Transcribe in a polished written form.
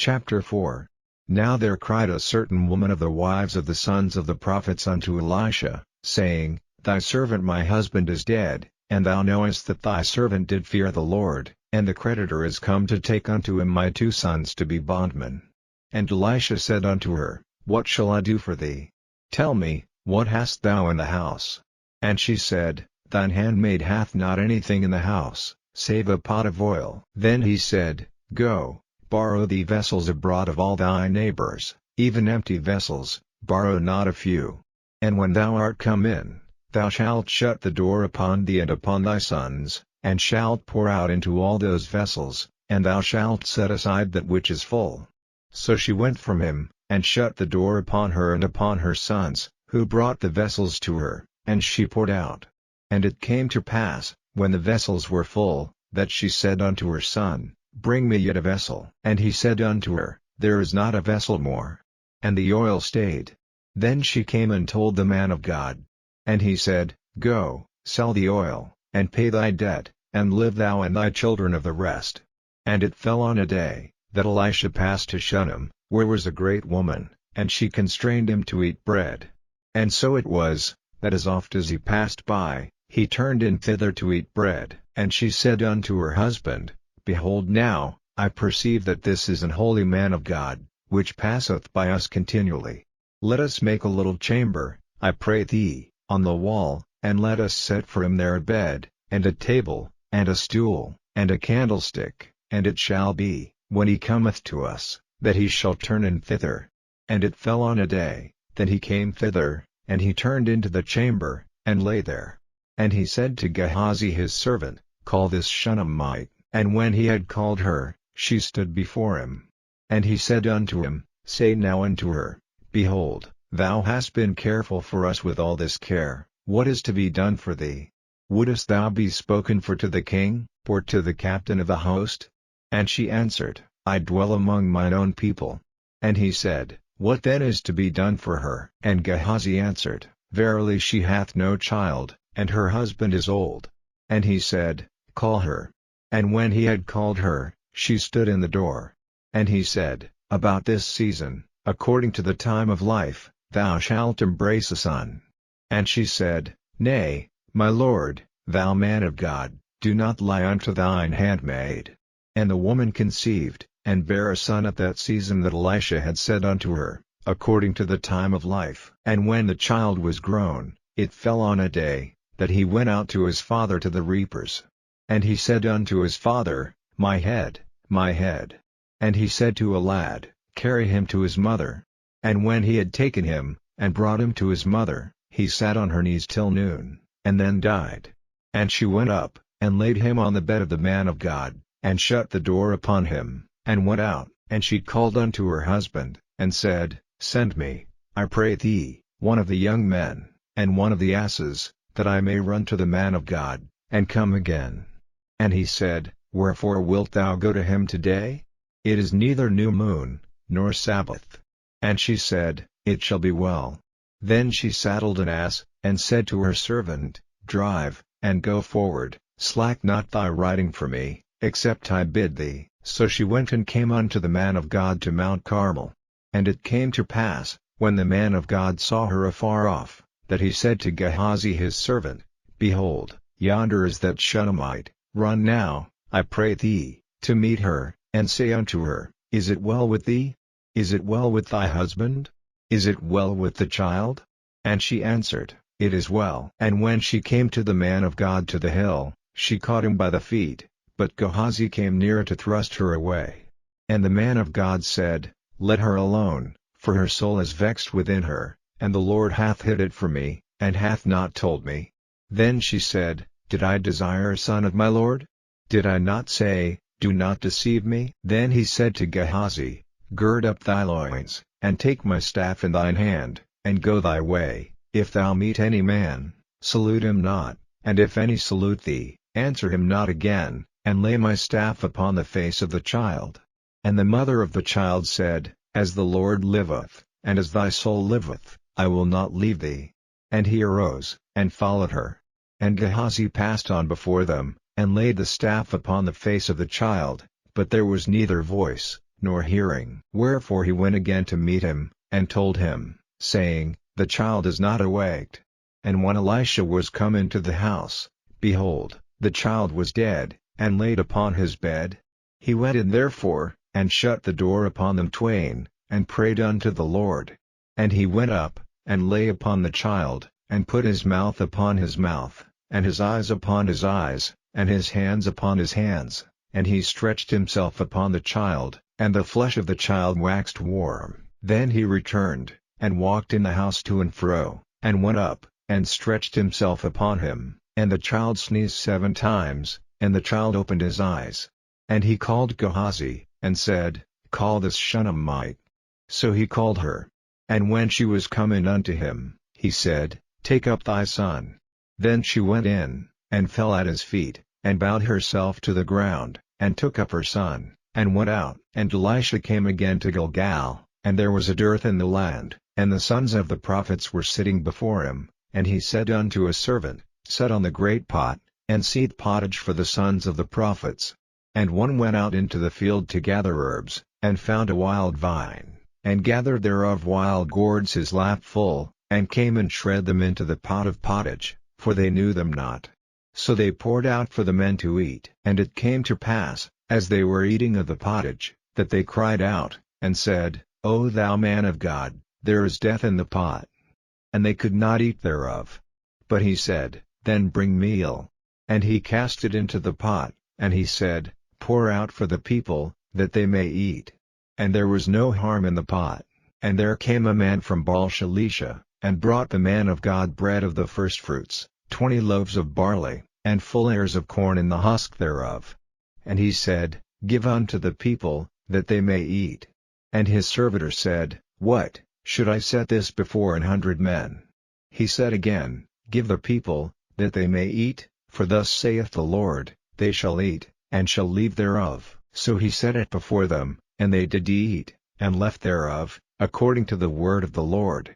Chapter 4. Now there cried a certain woman of the wives of the sons of the prophets unto Elisha, saying, Thy servant my husband is dead, and thou knowest that thy servant did fear the Lord, and the creditor is come to take unto him my 2 sons to be bondmen. And Elisha said unto her, What shall I do for thee? Tell me, what hast thou in the house? And she said, Thine handmaid hath not anything in the house, save a pot of oil. Then he said, Go, borrow thee vessels abroad of all thy neighbors, even empty vessels, borrow not a few. And when thou art come in, thou shalt shut the door upon thee and upon thy sons, and shalt pour out into all those vessels, and thou shalt set aside that which is full. So she went from him, and shut the door upon her and upon her sons, who brought the vessels to her, and she poured out. And it came to pass, when the vessels were full, that she said unto her son, Bring me yet a vessel. And he said unto her, There is not a vessel more. And the oil stayed. Then she came and told the man of God. And he said, Go, sell the oil, and pay thy debt, and live thou and thy children of the rest. And it fell on a day, that Elisha passed to Shunem, where was a great woman, and she constrained him to eat bread. And so it was, that as oft as he passed by, he turned in thither to eat bread. And she said unto her husband, Behold now, I perceive that this is an holy man of God, which passeth by us continually. Let us make a little chamber, I pray thee, on the wall, and let us set for him there a bed, and a table, and a stool, and a candlestick. And it shall be, when he cometh to us, that he shall turn in thither. And it fell on a day, that he came thither, and he turned into the chamber, and lay there. And he said to Gehazi his servant, Call this Shunammite. And when he had called her, she stood before him. And he said unto him, Say now unto her, Behold, thou hast been careful for us with all this care, what is to be done for thee? Wouldest thou be spoken for to the king, or to the captain of the host? And she answered, I dwell among mine own people. And he said, What then is to be done for her? And Gehazi answered, Verily she hath no child, and her husband is old. And he said, Call her. And when he had called her, she stood in the door. And he said, About this season, according to the time of life, thou shalt embrace a son. And she said, Nay, my lord, thou man of God, do not lie unto thine handmaid. And the woman conceived, and bare a son at that season that Elisha had said unto her, according to the time of life. And when the child was grown, it fell on a day, that he went out to his father to the reapers. And he said unto his father, My head, my head. And he said to a lad, Carry him to his mother. And when he had taken him, and brought him to his mother, he sat on her knees till noon, and then died. And she went up, and laid him on the bed of the man of God, and shut the door upon him, and went out. And she called unto her husband, and said, Send me, I pray thee, one of the young men, and one of the asses, that I may run to the man of God, and come again. And he said, Wherefore wilt thou go to him today? It is neither new moon, nor Sabbath. And she said, It shall be well. Then she saddled an ass, and said to her servant, Drive, and go forward, slack not thy riding for me, except I bid thee. So she went and came unto the man of God to Mount Carmel. And it came to pass, when the man of God saw her afar off, that he said to Gehazi his servant, Behold, yonder is that Shunammite. Run now, I pray thee, to meet her, and say unto her, Is it well with thee? Is it well with thy husband? Is it well with the child? And she answered, It is well. And when she came to the man of God to the hill, she caught him by the feet, but Gehazi came near to thrust her away. And the man of God said, Let her alone, for her soul is vexed within her, and the Lord hath hid it from me, and hath not told me. Then she said, Did I desire a son of my Lord? Did I not say, Do not deceive me? Then he said to Gehazi, Gird up thy loins, and take my staff in thine hand, and go thy way. If thou meet any man, salute him not, and if any salute thee, answer him not again, and lay my staff upon the face of the child. And the mother of the child said, As the Lord liveth, and as thy soul liveth, I will not leave thee. And he arose, and followed her. And Gehazi passed on before them, and laid the staff upon the face of the child, but there was neither voice, nor hearing. Wherefore he went again to meet him, and told him, saying, The child is not awaked. And when Elisha was come into the house, behold, the child was dead, and laid upon his bed. He went in therefore, and shut the door upon them twain, and prayed unto the Lord. And he went up, and lay upon the child, and put his mouth upon his mouth, and his eyes upon his eyes, and his hands upon his hands, and he stretched himself upon the child, and the flesh of the child waxed warm. Then he returned, and walked in the house to and fro, and went up, and stretched himself upon him, and the child sneezed 7 times, and the child opened his eyes. And he called Gehazi, and said, Call this Shunammite. So he called her. And when she was come in unto him, he said, Take up thy son. Then she went in, and fell at his feet, and bowed herself to the ground, and took up her son, and went out. And Elisha came again to Gilgal, and there was a dearth in the land, and the sons of the prophets were sitting before him. And he said unto a servant, Set on the great pot, and seethe pottage for the sons of the prophets. And one went out into the field to gather herbs, and found a wild vine, and gathered thereof wild gourds his lap full, and came and shred them into the pot of pottage, for they knew them not. So they poured out for the men to eat. And it came to pass, as they were eating of the pottage, that they cried out, and said, O thou man of God, there is death in the pot. And they could not eat thereof. But he said, Then bring meal. And he cast it into the pot, and he said, Pour out for the people, that they may eat. And there was no harm in the pot. And there came a man from Baal-shalisha, and brought the man of God bread of the firstfruits, 20 loaves of barley, and full ears of corn in the husk thereof. And he said, Give unto the people, that they may eat. And his servitor said, What, should I set this before 100 men? He said again, Give the people, that they may eat, for thus saith the Lord, They shall eat, and shall leave thereof. So he set it before them, and they did eat, and left thereof, according to the word of the Lord.